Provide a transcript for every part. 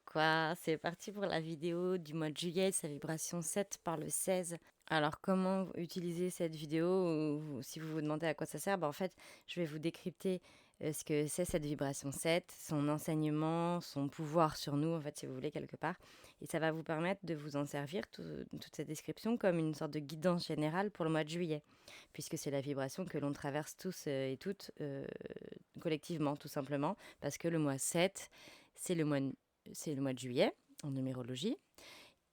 Quoi, c'est parti pour la vidéo du mois de juillet, sa vibration 7 par le 16. Alors, comment utiliser cette vidéo ou si vous vous demandez à quoi ça sert, en fait, je vais vous décrypter ce que c'est cette vibration 7, son enseignement, son pouvoir sur nous, en fait, si vous voulez, quelque part. Et ça va vous permettre de vous en servir, toute cette description, comme une sorte de guidance générale pour le mois de juillet, puisque c'est la vibration que l'on traverse tous et toutes collectivement, tout simplement, parce que le mois 7, c'est le mois de juillet en numérologie,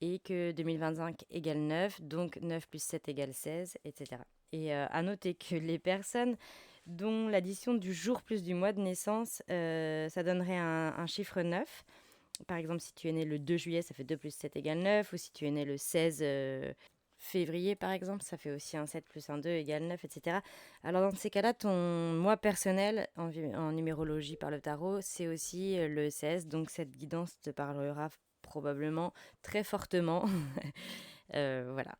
et que 2025 égale 9, donc 9 plus 7 égale 16, etc. Et à noter que les personnes dont l'addition du jour plus du mois de naissance, ça donnerait un chiffre 9. Par exemple, si tu es né le 2 juillet, ça fait 2 plus 7 égale 9, ou si tu es né le 16 février, par exemple, ça fait aussi un 7 plus un 2 égale 9, etc. Alors, dans ces cas-là, ton mois personnel en numérologie par le tarot, c'est aussi le 16. Donc, cette guidance te parlera probablement très fortement. Voilà.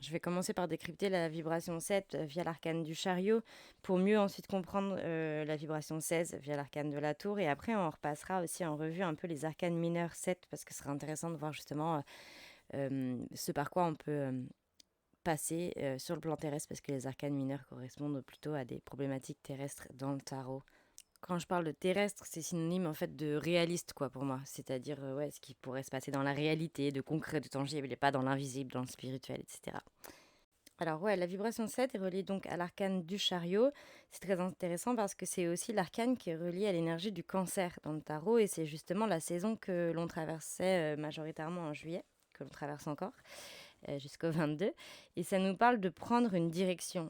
Je vais commencer par décrypter la vibration 7 via l'arcane du chariot pour mieux ensuite comprendre la vibration 16 via l'arcane de la tour. Et après, on repassera aussi en revue un peu les arcanes mineurs 7 parce que ce sera intéressant de voir justement ce par quoi on peut passer sur le plan terrestre parce que les arcanes mineurs correspondent plutôt à des problématiques terrestres dans le tarot. Quand je parle de terrestre, c'est synonyme en fait de réaliste quoi pour moi, c'est-à-dire ouais, ce qui pourrait se passer dans la réalité, de concret, de tangible et pas dans l'invisible, dans le spirituel, etc. Alors ouais, la vibration 7 est reliée donc à l'arcane du chariot. C'est très intéressant parce que c'est aussi l'arcane qui est relié à l'énergie du cancer dans le tarot et c'est justement la saison que l'on traversait majoritairement en juillet, que l'on traverse encore jusqu'au 22. Et ça nous parle de prendre une direction.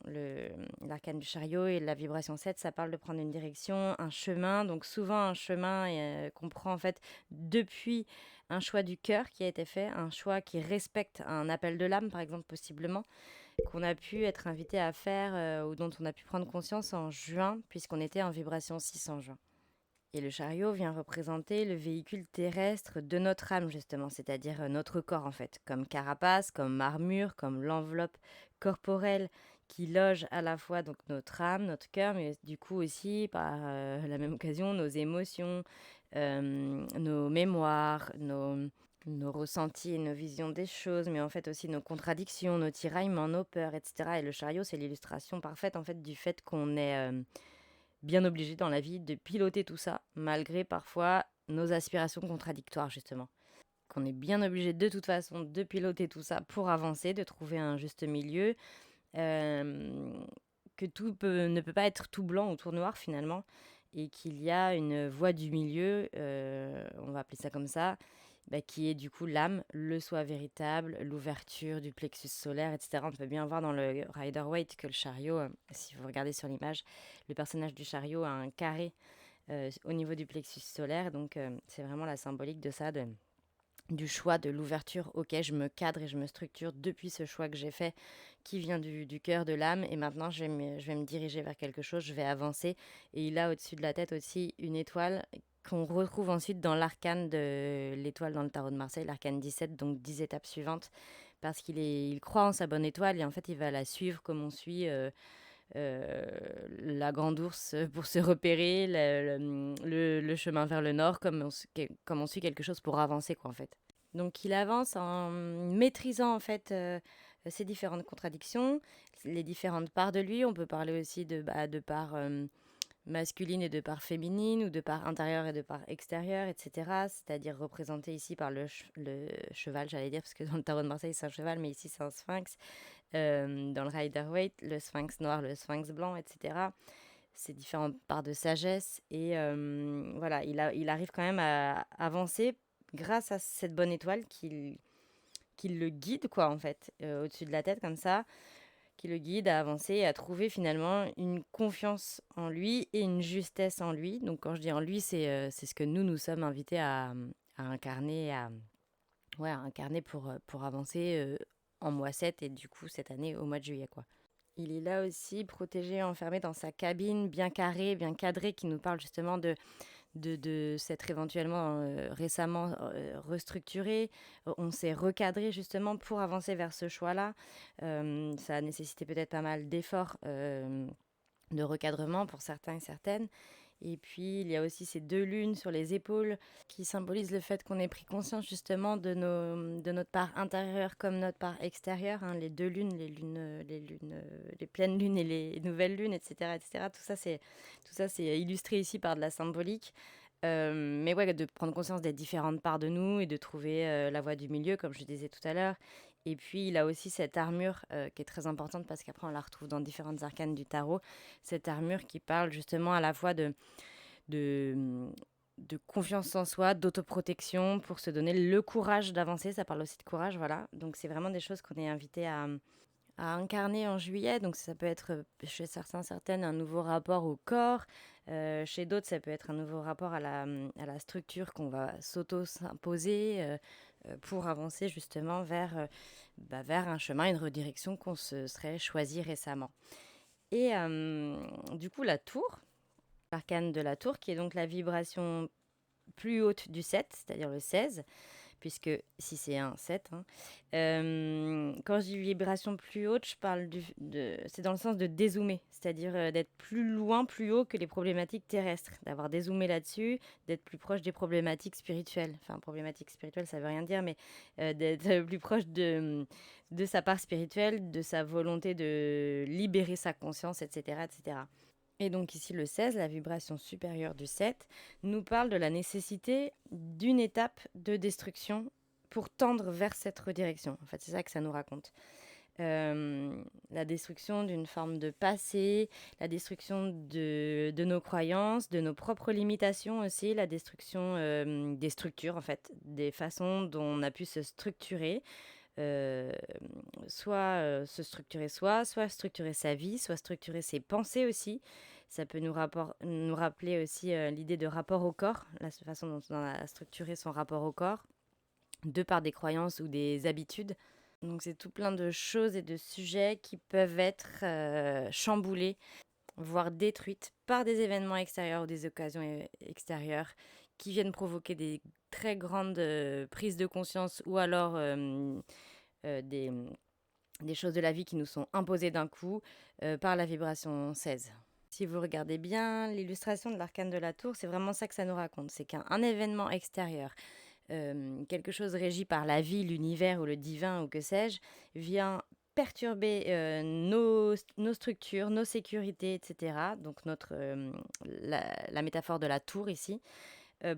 L'arcane du chariot et la vibration 7, ça parle de prendre une direction, un chemin. Donc souvent un chemin qu'on prend en fait depuis un choix du cœur qui a été fait, un choix qui respecte un appel de l'âme par exemple possiblement, qu'on a pu être invité à faire ou dont on a pu prendre conscience en juin puisqu'on était en vibration 6 en juin. Et le chariot vient représenter le véhicule terrestre de notre âme, justement, c'est-à-dire notre corps, en fait, comme carapace, comme armure, comme l'enveloppe corporelle qui loge à la fois donc notre âme, notre cœur, mais du coup aussi, par la même occasion, nos émotions, nos mémoires, nos ressentis et nos visions des choses, mais en fait aussi nos contradictions, nos tiraillements, nos peurs, etc. Et le chariot, c'est l'illustration parfaite, en fait, du fait qu'on est bien obligé dans la vie de piloter tout ça, malgré parfois nos aspirations contradictoires, justement. Qu'on est bien obligé de toute façon de piloter tout ça pour avancer, de trouver un juste milieu, que ne peut pas être tout blanc ou tout noir finalement, et qu'il y a une voie du milieu, on va appeler ça comme ça, qui est du coup l'âme, le soi véritable, l'ouverture du plexus solaire, etc. On peut bien voir dans le Rider-Waite que le chariot, si vous regardez sur l'image, le personnage du chariot a un carré au niveau du plexus solaire. Donc c'est vraiment la symbolique de ça, du choix, de l'ouverture. Ok, je me cadre et je me structure depuis ce choix que j'ai fait, qui vient du cœur, de l'âme. Et maintenant, je vais me diriger vers quelque chose, je vais avancer. Et il a au-dessus de la tête aussi une étoile qu'on retrouve ensuite dans l'arcane de l'étoile dans le tarot de Marseille, l'arcane 17, donc 10 étapes suivantes, parce il croit en sa bonne étoile et en fait il va la suivre comme on suit la grande ours pour se repérer, le chemin vers le nord, comme on suit quelque chose pour avancer quoi en fait. Donc il avance en maîtrisant en fait ces différentes contradictions, les différentes parts de lui. On peut parler aussi de parts masculine et de part féminine, ou de part intérieure et de part extérieure, etc. C'est-à-dire représenté ici par le cheval, j'allais dire, parce que dans le tarot de Marseille, c'est un cheval, mais ici, c'est un sphinx. Dans le Rider-Waite, le sphinx noir, le sphinx blanc, etc. Ces différentes parts de sagesse. Et voilà, il arrive quand même à avancer grâce à cette bonne étoile qui le guide, quoi, en fait, au-dessus de la tête, comme ça, qui le guide à avancer et à trouver finalement une confiance en lui et une justesse en lui. Donc quand je dis en lui, c'est ce que nous sommes invités à incarner, ouais, à incarner pour avancer en mois 7 et du coup cette année au mois de juillet, quoi. Il est là aussi protégé, enfermé dans sa cabine, bien carrée, bien cadrée, qui nous parle justement de s'être éventuellement récemment restructuré. On s'est recadré justement pour avancer vers ce choix-là. Ça a nécessité peut-être pas mal d'efforts de recadrement pour certains et certaines. Et puis, il y a aussi ces 2 lunes sur les épaules qui symbolisent le fait qu'on ait pris conscience justement de notre part intérieure comme notre part extérieure, hein, les 2 lunes, les pleines lunes et les nouvelles lunes, etc., etc. Tout ça, c'est illustré ici par de la symbolique. Mais ouais, de prendre conscience des différentes parts de nous et de trouver la voie du milieu, comme je disais tout à l'heure. Et puis, il a aussi cette armure qui est très importante parce qu'après, on la retrouve dans différentes arcanes du tarot. Cette armure qui parle justement à la fois de, de confiance en soi, d'autoprotection pour se donner le courage d'avancer. Ça parle aussi de courage, voilà. Donc, c'est vraiment des choses qu'on est invité à incarner en juillet. Donc, ça peut être chez certains, certaines, un nouveau rapport au corps. Chez d'autres, ça peut être un nouveau rapport à la structure qu'on va s'auto-s'imposer pour avancer justement vers un chemin, une redirection qu'on se serait choisi récemment. Et du coup, la tour, l'arcane de la tour, qui est donc la vibration plus haute du 7, c'est-à-dire le 16, puisque si c'est un 7, hein, quand je dis vibration plus haute, je parle c'est dans le sens de dézoomer, c'est-à-dire d'être plus loin, plus haut que les problématiques terrestres, d'avoir dézoomé là-dessus, d'être plus proche des problématiques spirituelles. Enfin, problématiques spirituelles, ça veut rien dire, mais d'être plus proche de sa part spirituelle, de sa volonté de libérer sa conscience, etc., etc. Et donc ici, le 16, la vibration supérieure du 7, nous parle de la nécessité d'une étape de destruction pour tendre vers cette redirection. En fait, c'est ça que ça nous raconte. La destruction d'une forme de passé, la destruction de nos croyances, de nos propres limitations aussi, la destruction des structures, en fait, des façons dont on a pu se structurer, soit se structurer soit structurer sa vie, soit structurer ses pensées aussi. Ça peut nous rappeler aussi l'idée de rapport au corps, la façon dont on a structuré son rapport au corps, de par des croyances ou des habitudes. Donc c'est tout plein de choses et de sujets qui peuvent être chamboulés, voire détruites par des événements extérieurs ou des occasions extérieures qui viennent provoquer des très grandes prises de conscience ou alors des choses de la vie qui nous sont imposées d'un coup par la vibration 16. Si vous regardez bien l'illustration de l'arcane de la tour, c'est vraiment ça que ça nous raconte. C'est qu'un événement extérieur, quelque chose régi par la vie, l'univers ou le divin ou que sais-je, vient perturber nos structures, nos sécurités, etc. Donc la métaphore de la tour ici,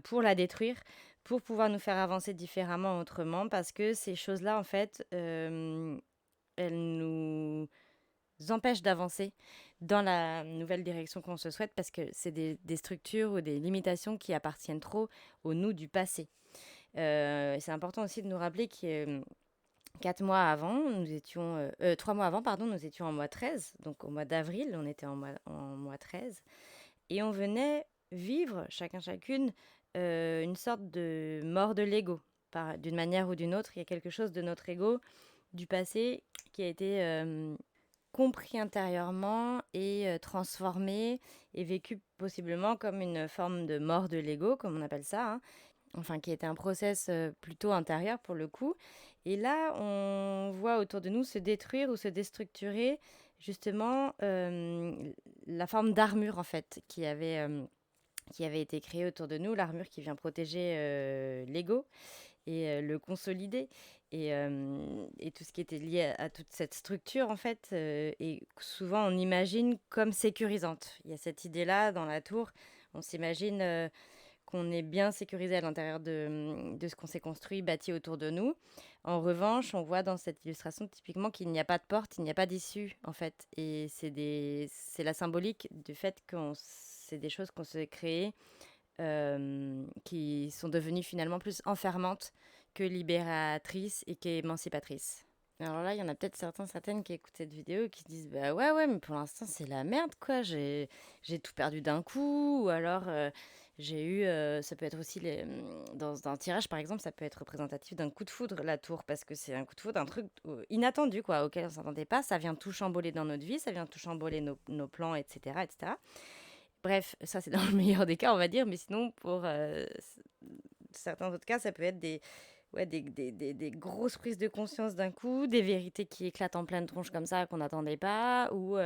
pour la détruire, pour pouvoir nous faire avancer différemment, autrement, parce que ces choses-là, en fait, elles nous empêchent d'avancer dans la nouvelle direction qu'on se souhaite, parce que c'est des structures ou des limitations qui appartiennent trop au nous du passé. C'est important aussi de nous rappeler que 3 mois avant, nous étions en mois 13, donc au mois d'avril, on était en mois 13, et on venait vivre, chacune, une sorte de mort de l'ego. D'une manière ou d'une autre, il y a quelque chose de notre ego, du passé, qui a été compris intérieurement et transformé et vécu possiblement comme une forme de mort de l'ego, comme on appelle ça, hein. Enfin, qui était un process plutôt intérieur pour le coup. Et là, on voit autour de nous se détruire ou se déstructurer justement la forme d'armure en fait qui avait été créée autour de nous, l'armure qui vient protéger l'ego et le consolider et tout ce qui était lié à toute cette structure en fait et souvent on imagine comme sécurisante. Il y a cette idée-là dans la tour, on s'imagine qu'on est bien sécurisé à l'intérieur de ce qu'on s'est construit, bâti autour de nous. En revanche, on voit dans cette illustration typiquement qu'il n'y a pas de porte, il n'y a pas d'issue en fait. Et c'est la symbolique du fait que c'est des choses qu'on s'est créées qui sont devenues finalement plus enfermantes que libératrices et qu'émancipatrices. Alors là, il y en a peut-être certaines qui écoutent cette vidéo et qui se disent bah ouais, mais pour l'instant c'est la merde quoi, j'ai tout perdu d'un coup, ou alors j'ai eu, ça peut être aussi dans un tirage par exemple, ça peut être représentatif d'un coup de foudre la tour, parce que c'est un coup de foudre, un truc inattendu quoi, auquel on s'attendait pas, ça vient tout chambouler dans notre vie, ça vient tout chambouler nos plans, etc., etc. Bref, ça c'est dans le meilleur des cas on va dire, mais sinon pour certains autres cas, ça peut être des grosses prises de conscience d'un coup, des vérités qui éclatent en pleine tronche comme ça qu'on n'attendait pas, ou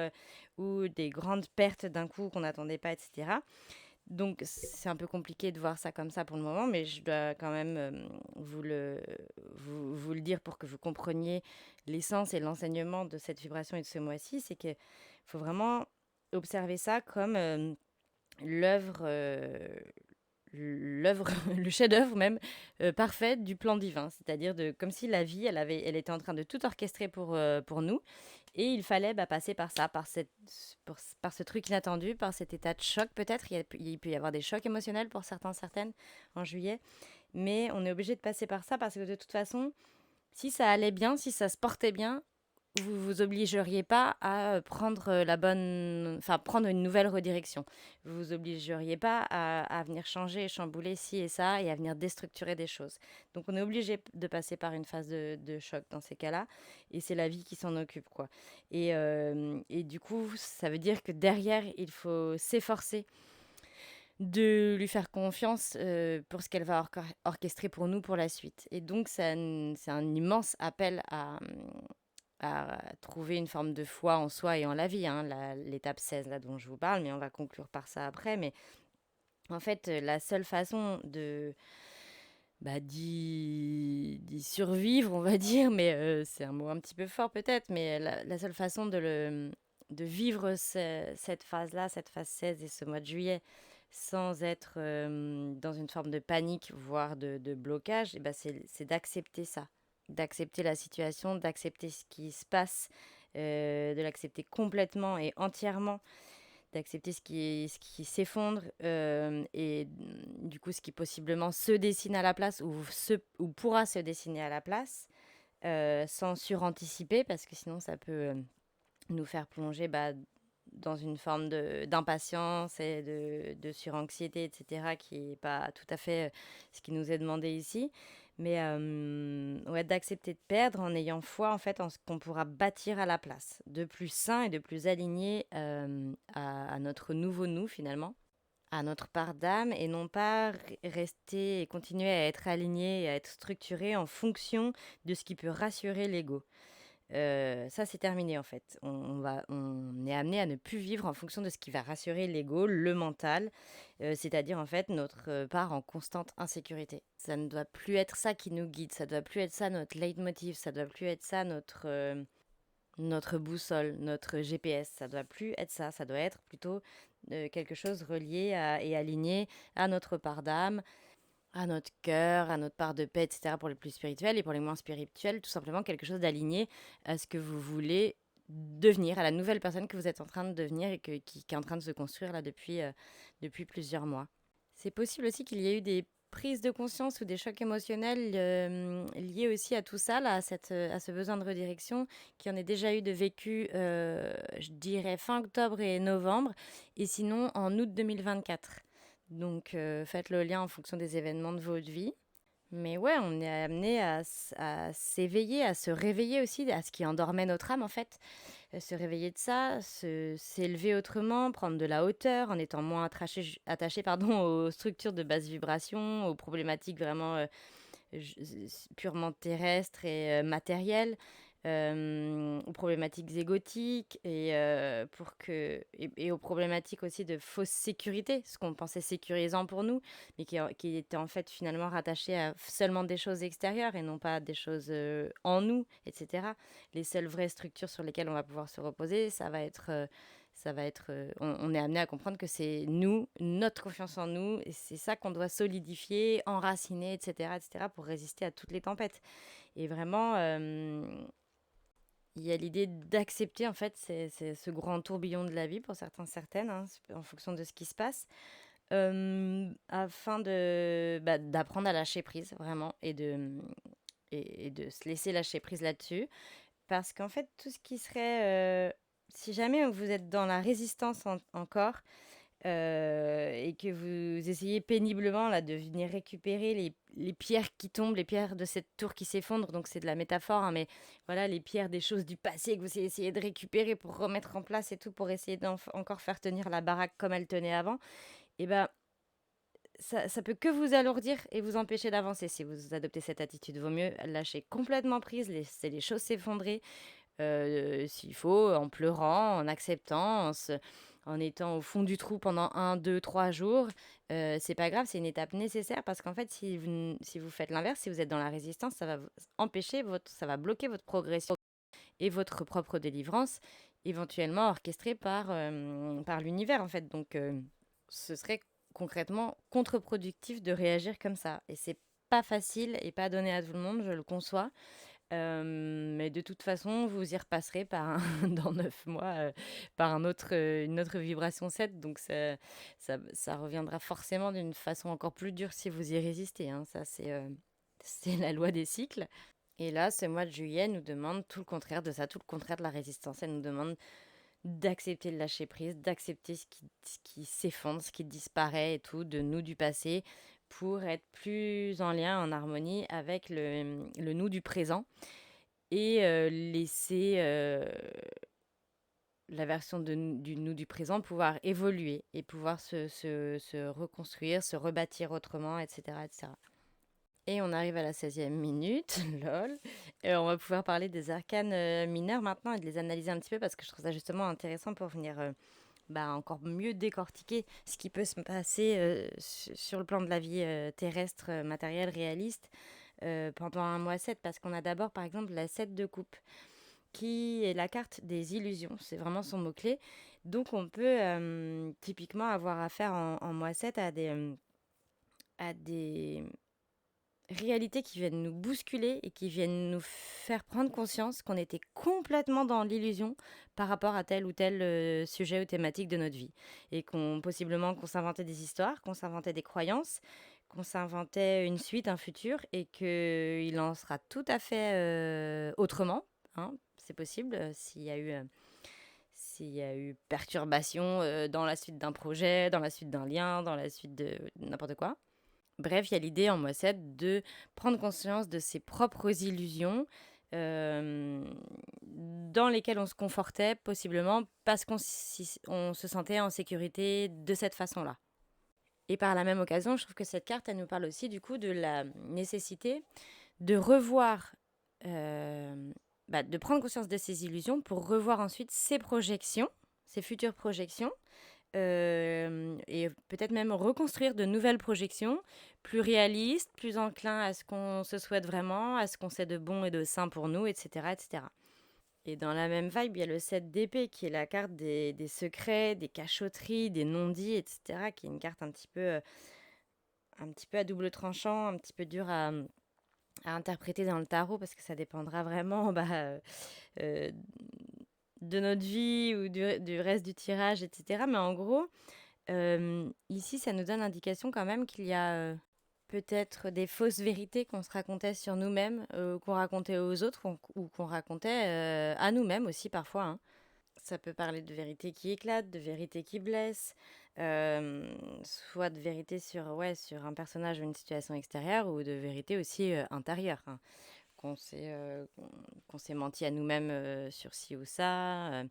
des grandes pertes d'un coup qu'on n'attendait pas, etc. Donc c'est un peu compliqué de voir ça comme ça pour le moment, mais je dois quand même vous le dire pour que vous compreniez l'essence et l'enseignement de cette vibration et de ce mois-ci, c'est qu'il faut vraiment observer ça comme l'œuvre, l'œuvre, le chef-d'œuvre même parfait du plan divin, c'est-à-dire comme si la vie, elle était en train de tout orchestrer pour nous, et il fallait passer par ça, par ce truc inattendu, par cet état de choc peut-être. Il peut y avoir des chocs émotionnels pour certains, certaines en juillet, mais on est obligé de passer par ça parce que de toute façon, si ça allait bien, si ça se portait bien, vous vous obligeriez pas à prendre prendre une nouvelle redirection. Vous vous obligeriez pas à venir changer et chambouler ci et ça et à venir déstructurer des choses. Donc on est obligé de passer par une phase de choc dans ces cas-là, et c'est la vie qui s'en occupe, quoi. Et du coup, ça veut dire que derrière, il faut s'efforcer de lui faire confiance pour ce qu'elle va orchestrer pour nous pour la suite. Et donc, c'est un immense appel à trouver une forme de foi en soi et en la vie, hein, l'étape 16 là dont je vous parle, mais on va conclure par ça après. Mais en fait, la seule façon d'y survivre, on va dire, mais c'est un mot un petit peu fort peut-être, mais la seule façon de vivre cette phase-là, cette phase 16 et ce mois de juillet, sans être dans une forme de panique, voire de blocage, et c'est d'accepter ça, d'accepter la situation, d'accepter ce qui se passe, de l'accepter complètement et entièrement, d'accepter ce qui s'effondre, et du coup ce qui possiblement se dessine à la place ou pourra se dessiner à la place, sans suranticiper parce que sinon ça peut nous faire plonger dans une forme d'impatience et de suranxiété, etc., qui n'est pas tout à fait ce qui nous est demandé ici. Mais ouais, d'accepter de perdre en ayant foi en fait en ce qu'on pourra bâtir à la place, de plus sain et de plus aligné à notre nouveau nous finalement, à notre part d'âme, et non pas rester et continuer à être aligné et à être structuré en fonction de ce qui peut rassurer l'ego. Ça, c'est terminé en fait. On est amené à ne plus vivre en fonction de ce qui va rassurer l'ego, le mental, c'est-à-dire en fait notre part en constante insécurité. Ça ne doit plus être ça qui nous guide, ça doit plus être ça notre leitmotiv, ça doit plus être ça notre boussole, notre GPS, ça doit plus être ça, ça doit être plutôt quelque chose relié et aligné à notre part d'âme, à notre cœur, à notre part de paix, etc. pour les plus spirituels, et pour les moins spirituels, tout simplement quelque chose d'aligné à ce que vous voulez devenir, à la nouvelle personne que vous êtes en train de devenir et qui est en train de se construire là depuis plusieurs mois. C'est possible aussi qu'il y ait eu des prises de conscience ou des chocs émotionnels liés aussi à tout ça, là, à ce besoin de redirection, qui en est déjà eu de vécu, je dirais, fin octobre et novembre, et sinon en août 2024. Donc faites le lien en fonction des événements de votre vie. Mais ouais, on est amené à s'éveiller, à se réveiller aussi, à ce qui endormait notre âme en fait. Se réveiller de ça, s'élever autrement, prendre de la hauteur en étant moins attaché pardon, aux structures de basse vibration, aux problématiques vraiment purement terrestres et matérielles, aux problématiques égotiques et aux problématiques aussi de fausse sécurité, ce qu'on pensait sécurisant pour nous, mais qui était en fait finalement rattaché à seulement des choses extérieures et non pas des choses en nous, etc. Les seules vraies structures sur lesquelles on va pouvoir se reposer, on est amené à comprendre que c'est nous, notre confiance en nous, et c'est ça qu'on doit solidifier, enraciner, etc., pour résister à toutes les tempêtes. Et vraiment, il y a l'idée d'accepter en fait ce grand tourbillon de la vie pour certains, certaines, hein, en fonction de ce qui se passe, afin d'apprendre à lâcher prise vraiment et de se laisser lâcher prise là-dessus. Parce qu'en fait, tout ce qui serait... si jamais vous êtes dans la résistance encore, et que vous essayez péniblement là, de venir récupérer les pierres qui tombent, les pierres de cette tour qui s'effondre, donc c'est de la métaphore, hein, mais voilà, les pierres des choses du passé que vous essayez de récupérer pour remettre en place et tout, pour essayer d'encore faire tenir la baraque comme elle tenait avant, et ben ça peut que vous alourdir et vous empêcher d'avancer si vous adoptez cette attitude. Vaut mieux lâcher complètement prise, laisser les choses s'effondrer, s'il faut, en pleurant, en acceptant, en étant au fond du trou pendant 1, 2, 3 jours, c'est pas grave, c'est une étape nécessaire parce qu'en fait, si vous faites l'inverse, si vous êtes dans la résistance, ça va ça va bloquer votre progression et votre propre délivrance, éventuellement orchestrée par l'univers en fait. Donc, ce serait concrètement contre-productif de réagir comme ça. Et c'est pas facile et pas donné à tout le monde, je le conçois. Mais de toute façon, vous y repasserez dans 9 mois par une autre vibration 7. Donc ça reviendra forcément d'une façon encore plus dure si vous y résistez, hein. Ça, c'est la loi des cycles. Et là, ce mois de juillet nous demande tout le contraire de ça, tout le contraire de la résistance. Elle nous demande d'accepter le lâcher prise, d'accepter ce qui s'effondre, ce qui disparaît et tout, de nous du passé, pour être plus en lien, en harmonie avec le nous du présent et laisser la version du nous du présent pouvoir évoluer et pouvoir se reconstruire, se rebâtir autrement, etc., etc. Et on arrive à la 16e minute, lol. Et on va pouvoir parler des arcanes mineurs maintenant et de les analyser un petit peu parce que je trouve ça justement intéressant pour venir encore mieux décortiquer ce qui peut se passer sur le plan de la vie terrestre, matérielle, réaliste pendant un mois 7. Parce qu'on a d'abord par exemple la 7 de coupe qui est la carte des illusions, c'est vraiment son mot-clé. Donc on peut typiquement avoir affaire en mois 7 à des réalités qui viennent nous bousculer et qui viennent nous faire prendre conscience qu'on était complètement dans l'illusion par rapport à tel ou tel sujet ou thématique de notre vie. Et qu'on s'inventait des histoires, qu'on s'inventait des croyances, qu'on s'inventait une suite, un futur, et qu'il en sera tout à fait autrement, hein. C'est possible s'il y a eu perturbation dans la suite d'un projet, dans la suite d'un lien, dans la suite de n'importe quoi. Bref, il y a l'idée en mois 7 de prendre conscience de ses propres illusions dans lesquelles on se confortait possiblement parce on se sentait en sécurité de cette façon-là. Et par la même occasion, je trouve que cette carte, elle nous parle aussi du coup de la nécessité de revoir, de prendre conscience de ses illusions pour revoir ensuite ses projections, ses futures projections, et peut-être même reconstruire de nouvelles projections plus réalistes, plus enclins à ce qu'on se souhaite vraiment, à ce qu'on sait de bon et de sain pour nous, etc., etc. Et dans la même vibe, il y a le 7 d'épée qui est la carte des secrets, des cachotteries, des non-dits, etc., qui est une carte un petit peu à double tranchant, un petit peu dur à interpréter dans le tarot parce que ça dépendra vraiment euh, de notre vie ou du reste du tirage, etc. Mais en gros, ici, ça nous donne l'indication quand même qu'il y a peut-être des fausses vérités qu'on se racontait sur nous-mêmes, qu'on racontait aux autres ou qu'on racontait à nous-mêmes aussi parfois, hein. Ça peut parler de vérités qui éclatent, de vérités qui blessent, soit de vérités sur un personnage ou une situation extérieure ou de vérités aussi intérieures, hein. Qu'on s'est menti à nous-mêmes sur ci ou ça.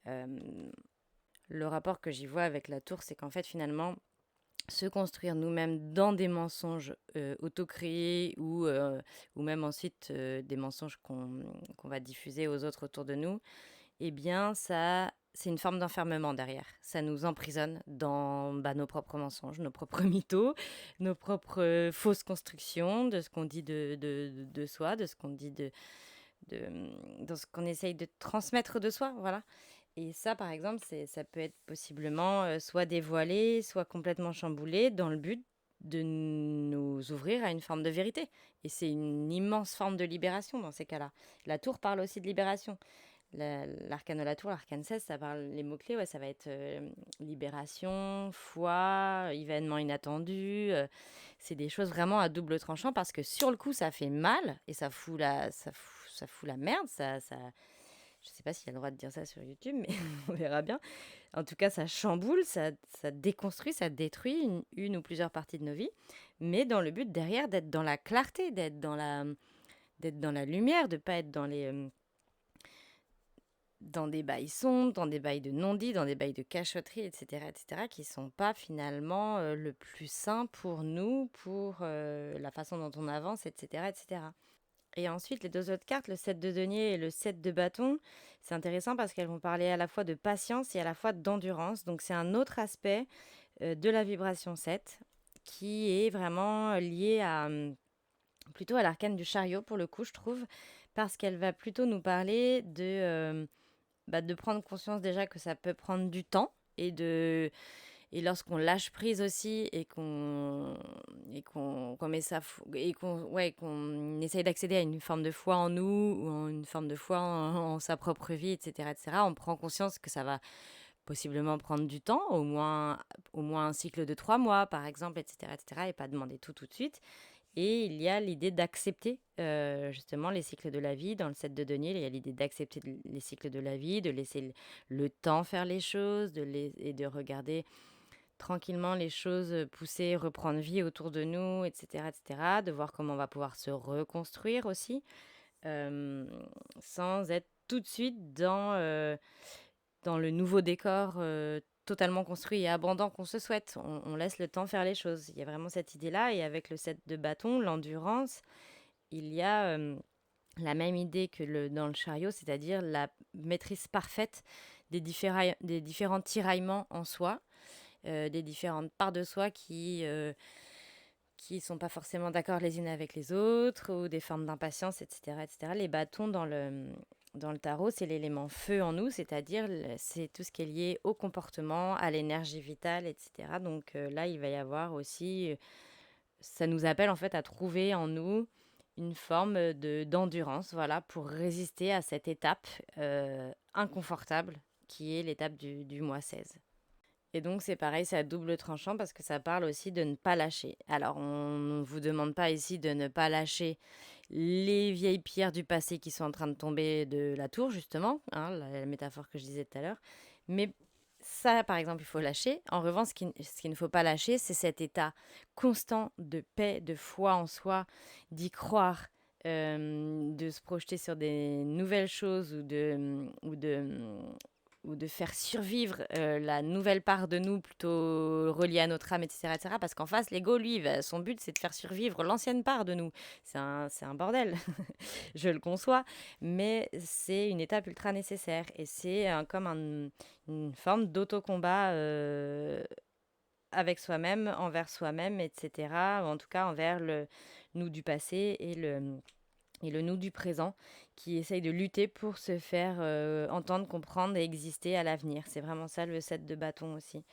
Le rapport que j'y vois avec la tour, c'est qu'en fait, finalement, se construire nous-mêmes dans des mensonges autocréés ou même ensuite des mensonges qu'on va diffuser aux autres autour de nous, eh bien, ça, c'est une forme d'enfermement derrière. Ça nous emprisonne dans nos propres mensonges, nos propres mythos, nos propres fausses constructions de ce qu'on dit de soi, de ce qu'on dit de ce qu'on essaye de transmettre de soi, voilà. Et ça, par exemple, ça peut être possiblement soit dévoilé, soit complètement chamboulé dans le but de nous ouvrir à une forme de vérité. Et c'est une immense forme de libération dans ces cas-là. La tour parle aussi de libération. L'arcane de la tour, l'arcane 16, ça parle, les mots-clés, ça va être libération, foi, événement inattendu. C'est des choses vraiment à double tranchant parce que sur le coup, ça fait mal et ça fout la merde. Je sais pas s'il y a le droit de dire ça sur YouTube, mais on verra bien. En tout cas, ça chamboule, ça déconstruit, ça détruit une ou plusieurs parties de nos vies, mais dans le but derrière d'être dans la clarté, d'être dans la lumière, de pas être dans des bails sombres, dans des bails de non-dits, dans des bails de cachotterie, etc., qui sont pas finalement le plus sain pour nous, pour la façon dont on avance, etc., etc. Et ensuite, les 2 autres cartes, le 7 de denier et le 7 de bâton, c'est intéressant parce qu'elles vont parler à la fois de patience et à la fois d'endurance. Donc c'est un autre aspect de la vibration 7 qui est vraiment lié à plutôt à l'arcane du chariot pour le coup, je trouve, parce qu'elle va plutôt nous parler de prendre conscience déjà que ça peut prendre du temps et lorsqu'on lâche prise aussi et qu'on met ça et qu'on essaye d'accéder à une forme de foi en nous ou une forme de foi en sa propre vie, etc., on prend conscience que ça va possiblement prendre du temps, au moins un cycle de 3 mois par exemple, etc., et pas demander tout de suite. Et il y a l'idée d'accepter justement les cycles de la vie. Dans le 7 de denier, il y a l'idée d'accepter les cycles de la vie, de laisser le temps faire les choses, et de regarder tranquillement les choses pousser, reprendre vie autour de nous, etc., de voir comment on va pouvoir se reconstruire aussi, sans être tout de suite dans le nouveau décor totalement construit et abondant qu'on se souhaite. On laisse le temps faire les choses. Il y a vraiment cette idée-là. Et avec le 7 de bâton, l'endurance, il y a la même idée que dans le chariot, c'est-à-dire la maîtrise parfaite des différents tiraillements en soi, des différentes parts de soi qui sont pas forcément d'accord les unes avec les autres, ou des formes d'impatience, etc. Les bâtons dans le tarot, c'est l'élément feu en nous, c'est-à-dire c'est tout ce qui est lié au comportement, à l'énergie vitale, etc. Donc là, il va y avoir aussi, ça nous appelle en fait à trouver en nous une forme d'endurance, voilà, pour résister à cette étape inconfortable qui est l'étape du mois 16. Et donc c'est pareil, c'est à double tranchant parce que ça parle aussi de ne pas lâcher. Alors on ne vous demande pas ici de ne pas lâcher les vieilles pierres du passé qui sont en train de tomber de la tour, justement, hein, la métaphore que je disais tout à l'heure. Mais ça, par exemple, il faut lâcher. En revanche, ce qu'il ne faut pas lâcher, c'est cet état constant de paix, de foi en soi, d'y croire, de se projeter sur des nouvelles choses ou de faire survivre la nouvelle part de nous plutôt reliée à notre âme, etc. Parce qu'en face, l'ego, lui, son but, c'est de faire survivre l'ancienne part de nous. C'est un bordel, je le conçois, mais c'est une étape ultra nécessaire. Et c'est comme une forme d'autocombat avec soi-même, envers soi-même, etc. Ou en tout cas, envers le nous du passé et le nous du présent qui essaye de lutter pour se faire entendre, comprendre et exister à l'avenir. C'est vraiment ça le 7 de bâton aussi.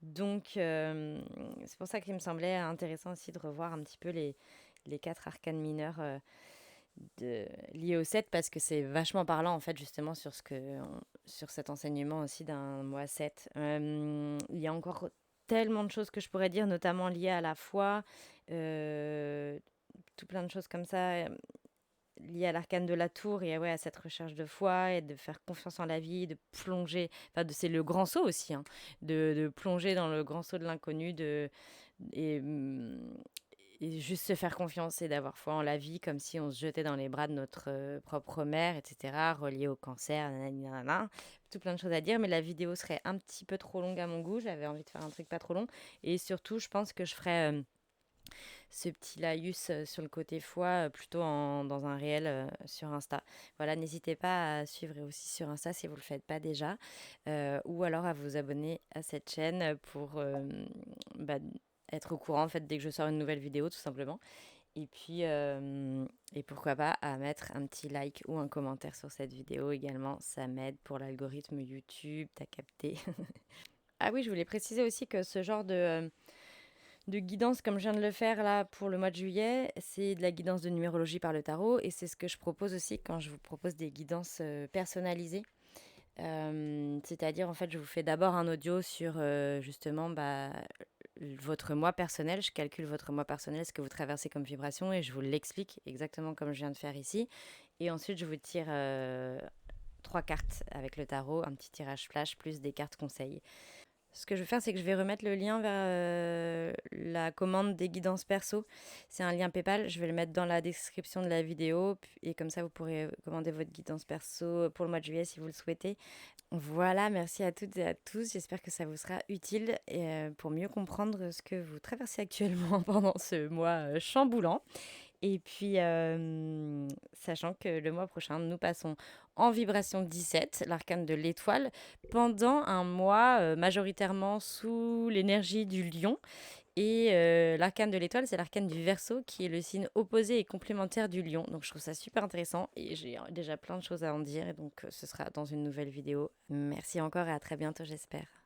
Donc c'est pour ça qu'il me semblait intéressant aussi de revoir un petit peu les 4 arcanes mineurs liés au 7 parce que c'est vachement parlant en fait justement sur cet enseignement aussi d'un mois 7. Il y a encore tellement de choses que je pourrais dire, notamment liées à la foi, tout plein de choses comme ça lié à l'arcane de la tour et ouais, à cette recherche de foi et de faire confiance en la vie, de plonger, enfin c'est le grand saut aussi, hein, de plonger dans le grand saut de l'inconnu, et, hum, et juste se faire confiance et d'avoir foi en la vie comme si on se jetait dans les bras de notre propre mère, etc., relié au cancer, nanani, nanana. Tout plein de choses à dire, mais la vidéo serait un petit peu trop longue à mon goût, j'avais envie de faire un truc pas trop long, et surtout je pense que je ferais ce petit laïus sur le côté foi plutôt dans un réel sur Insta. Voilà, n'hésitez pas à suivre aussi sur Insta si vous ne le faites pas déjà, ou alors à vous abonner à cette chaîne pour bah, être au courant en fait dès que je sors une nouvelle vidéo tout simplement. Et puis, et pourquoi pas à mettre un petit like ou un commentaire sur cette vidéo également, ça m'aide pour l'algorithme YouTube, t'as capté. Ah oui, je voulais préciser aussi que ce genre de guidance comme je viens de le faire là pour le mois de juillet, c'est de la guidance de numérologie par le tarot et c'est ce que je propose aussi quand je vous propose des guidances personnalisées. C'est-à-dire en fait je vous fais d'abord un audio sur justement votre mois personnel, je calcule votre mois personnel, ce que vous traversez comme vibration et je vous l'explique exactement comme je viens de faire ici. Et ensuite je vous tire 3 cartes avec le tarot, un petit tirage flash plus des cartes conseils. Ce que je vais faire, c'est que je vais remettre le lien vers la commande des guidances perso. C'est un lien PayPal, je vais le mettre dans la description de la vidéo et comme ça vous pourrez commander votre guidance perso pour le mois de juillet si vous le souhaitez. Voilà, merci à toutes et à tous. J'espère que ça vous sera utile pour mieux comprendre ce que vous traversez actuellement pendant ce mois chamboulant. Et puis, sachant que le mois prochain, nous passons en vibration 17, l'arcane de l'étoile, pendant un mois majoritairement sous l'énergie du lion. Et l'arcane de l'étoile, c'est l'arcane du Verseau, qui est le signe opposé et complémentaire du lion. Donc je trouve ça super intéressant et j'ai déjà plein de choses à en dire. Et donc ce sera dans une nouvelle vidéo. Merci encore et à très bientôt, j'espère.